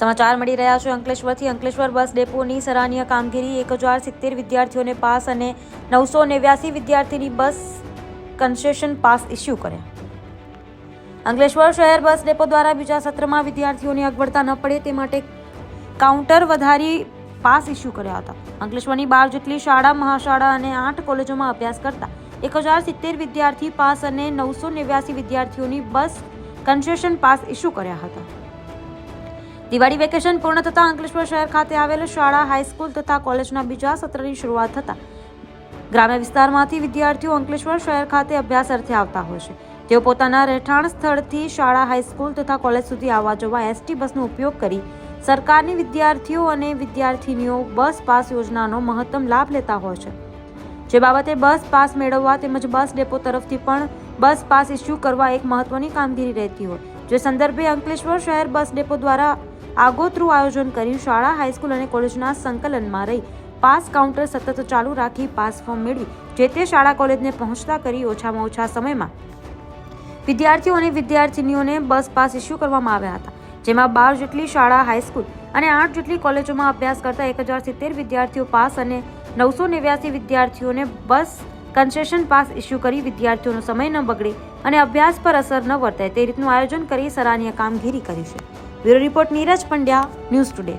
સમાચાર મળી રહ્યા છે અંકલેશ્વરથી। અંકલેશ્વર બસ ડેપોની સરાહનીય કામગીરી। 1070 વિદ્યાર્થીઓને પાસ અને 989 વિદ્યાર્થીની બસ કન્સેશન પાસ ઇસ્યુ કર્યા। અંકલેશ્વર શહેર બસ ડેપો દ્વારા બીજા સત્રમાં વિદ્યાર્થીઓની અગવડતા ન પડે તે માટે કાઉન્ટર વધારી પાસ ઇસ્યુ કર્યા હતા। અંકલેશ્વરની 12 જેટલી શાળા, મહાશાળા અને 8 કોલેજોમાં અભ્યાસ કરતા 1070 વિદ્યાર્થી પાસ અને 989 વિદ્યાર્થીઓની બસ કન્સેશન પાસ ઇસ્યુ કર્યા હતા। દિવાળી વેકેશન પૂર્ણ થતાં અંકલેશ્વર શહેર ખાતે આવેલ શાળા, હાઈસ્કૂલ તથા કોલેજના બીજા સત્રની શરૂઆત થતાં ગ્રામ્ય વિસ્તારમાંથી વિદ્યાર્થીઓ અંકલેશ્વર શહેર ખાતે અભ્યાસ અર્થે આવતા હોય છે। તેઓ પોતાના રહેઠાણ સ્થળથી શાળા, હાઈસ્કૂલ તથા કોલેજ સુધી આવવા જવા એસટી બસનો ઉપયોગ કરી સરકારની વિદ્યાર્થીઓ અને વિદ્યાર્થીનીઓ બસ પાસ યોજનાનો મહત્તમ લાભ લેતા હોય છે। જે બાબતે બસ પાસ મેળવવા તેમજ બસ ડેપો તરફથી પણ બસ પાસ ઇસ્યુ કરવા એક મહત્વની કામગીરી રહેતી હોય, જે સંદર્ભે અંકલેશ્વર શહેર બસ ડેપો દ્વારા આગોતરું આયોજન કરી શાળા, હાઈસ્કૂલ અને કોલેજના સંકલનમાં રહી પાસ કાઉન્ટર સતત ચાલુ રાખી પાસ ફોર્મ મેળવી જે તે શાળા, કોલેજને પહોંચતા કરી ઓછામાં ઓછા સમયમાં વિદ્યાર્થીઓ અને વિદ્યાર્થીનીઓને બસ પાસ ઇસ્યુ કરવામાં આવ્યા હતા। જેમાં 12 જેટલી શાળા, હાઈસ્કૂલ અને 8 જેટલી કોલેજોમાં અભ્યાસ કરતા 1070 વિદ્યાર્થીઓ પાસ અને 989 વિદ્યાર્થીઓને બસ કન્સેશન પાસ ઇસ્યુ કરી વિદ્યાર્થીઓનો સમય ન બગડે અને અભ્યાસ પર અસર ન વર્તાય તે રીતનું આયોજન કરી સરાહનીય કામગીરી કરી છે। Bureau report, Neeraj Pandya, news today.